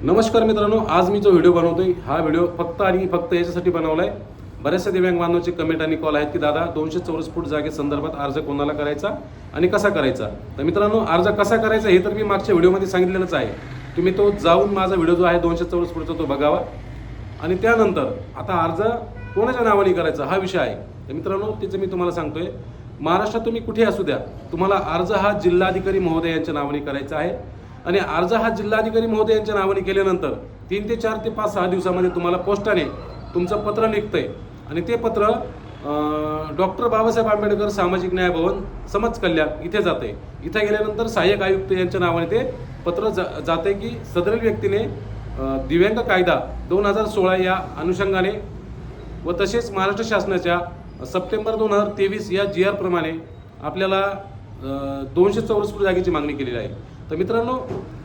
नमस्कार मित्रांनो, आज मी जो व्हिडिओ बनवतोय हा व्हिडिओ फक्त आणि फक्त याच्यासाठी बनवलाय. बऱ्याचशा दिव्यांग बांधवांचे कमेंट आणि कॉल आहेत की दादा 200 चौरस फूट जागे संदर्भात अर्ज कोणाला करायचा आणि कसा करायचा. तर मित्रांनो, अर्ज कसा करायचा हे तर मी मागच्या व्हिडिओमध्ये सांगितलेलंच आहे. तुम्ही तो जाऊन माझा व्हिडिओ जो आहे 200 चौरस फूटचा तो बघावा. आणि त्यानंतर आता अर्ज कोणाच्या नावाने करायचा हा विषय आहे. तर मित्रांनो, त्याचं मी तुम्हाला सांगतोय. महाराष्ट्रात तुम्ही कुठे असू द्या, तुम्हाला अर्ज हा जिल्हाधिकारी महोदय यांच्या नावाने करायचा आहे. आणि अर्ज हा जिल्हाधिकारी महोदय यांच्या नावाने केल्यानंतर 3 ते 4 ते 5-6 दिवसामध्ये तुम्हाला पोस्टाने तुमचं पत्र निघतंय. आणि ते पत्र डॉक्टर बाबासाहेब आंबेडकर सामाजिक न्याय भवन समाज कल्याण इथे जाते. इथे गेल्यानंतर सहाय्यक आयुक्त यांच्या नावाने ते पत्र जाते की सदरील व्यक्तीने दिव्यांग कायदा 2016 या अनुषंगाने व तसेच महाराष्ट्र शासनाच्या सप्टेंबर 2023 या GR प्रमाणे आपल्याला 200 चौरस फूट जागेची मागणी केलेली आहे. तर मित्रांनो,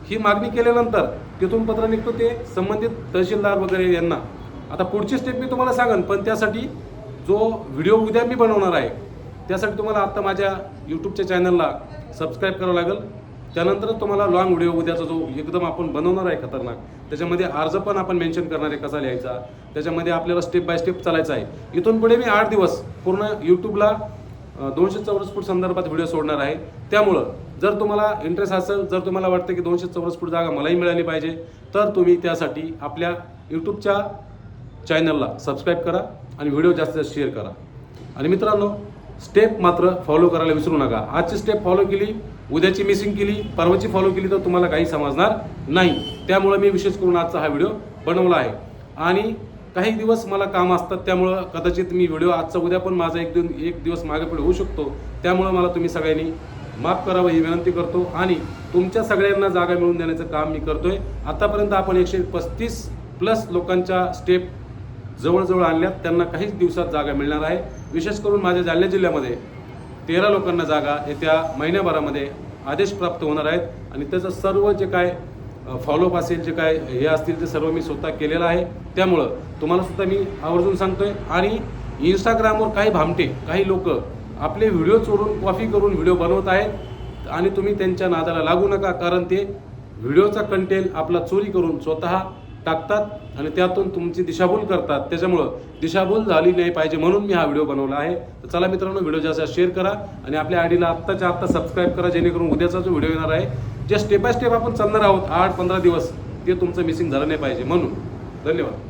ही मागणी केल्यानंतर तिथून पत्र निघतो ते संबंधित तहसीलदार वगैरे यांना. आता पुढची स्टेप मी तुम्हाला सांगेन, पण त्यासाठी जो व्हिडिओ उद्या मी बनवणार आहे त्यासाठी तुम्हाला आत्ता माझ्या यूट्यूबच्या चॅनलला सबस्क्राईब करावं लागेल. त्यानंतर तुम्हाला लॉंग व्हिडिओ उद्याचा जो एकदम आपण बनवणार आहे खतरनाक, त्याच्यामध्ये अर्ज पण आपण मेन्शन करणार आहे कसा लिहायचा. त्याच्यामध्ये आपल्याला स्टेप बाय स्टेप चालायचं आहे. इथून पुढे मी 8 दिवस पूर्ण यूट्यूबला 200 चौरस फूट संदर्भात व्हिडिओ सोडणार आहे. त्यामुळं जर तुम्हाला इंटरेस्ट असेल, जर तुम्हाला वाटतं की 200 चौरस फूट जागा मलाही मिळाली पाहिजे, तर तुम्ही त्यासाठी आपल्या यूट्यूबच्या चॅनलला सबस्क्राईब करा आणि व्हिडिओ जास्तीत जास्त शेअर करा. आणि मित्रांनो, स्टेप मात्र फॉलो करायला विसरू नका. आजची स्टेप फॉलो केली, उद्याची मिसिंग केली, परवाची फॉलो केली तर तुम्हाला काही समजणार नाही. त्यामुळे मी विशेष करून आजचा हा व्हिडिओ बनवला आहे. आणि काही दिवस मला काम असतात, त्यामुळं कदाचित मी व्हिडिओ आजचा उद्या पण माझा एक दिवस मागे पुढे होऊ शकतो. त्यामुळं मला तुम्ही सगळ्यांनी माफ करावं ही विनंती करतो. आणि तुमच्या सगळ्यांना जागा मिळवून देण्याचं काम मी करतोय. आतापर्यंत आपण 135+ लोकांच्या स्टेप जवळजवळ आणल्यात. त्यांना काहीच दिवसात जागा मिळणार आहे. विशेष करून माझ्या जालना जिल्ह्यामध्ये 13 लोकांना जागा येत्या महिन्याभरामध्ये आदेश प्राप्त होणार आहेत. आणि त्याचं सर्व जे काय फॉलोअप असेल, जे काय हे असतील ते सर्व मी स्वतः केलेलं आहे. त्यामुळं तुम्हाला सुद्धा मी आवर्जून सांगतोय. आणि इंस्टाग्रामवर काही भामटे, काही लोक आपले व्हिडिओ चोरून कॉपी करून व्हिडिओ बनवत आहेत. आणि तुम्ही त्यांच्या नादाला लागू नका, कारण ते व्हिडिओचा कंटेंट आपला चोरी करून स्वतः टाकतात आणि त्यातून तुमची दिशाभूल करतात. त्याच्यामुळं दिशाभूल झाली नाही पाहिजे म्हणून मी हा व्हिडिओ बनवला आहे. तर चला मित्रांनो, व्हिडिओ जास्त शेअर करा आणि आपल्या आयडीला आत्ताच्या आत्ता सबस्क्राईब करा, जेणेकरून उद्याचा जो व्हिडिओ येणार आहे, जे स्टेप बाय स्टेप आपण चालणार आहोत 8-15 दिवस, ते तुमचं मिसिंग झालं नाही पाहिजे म्हणून. धन्यवाद.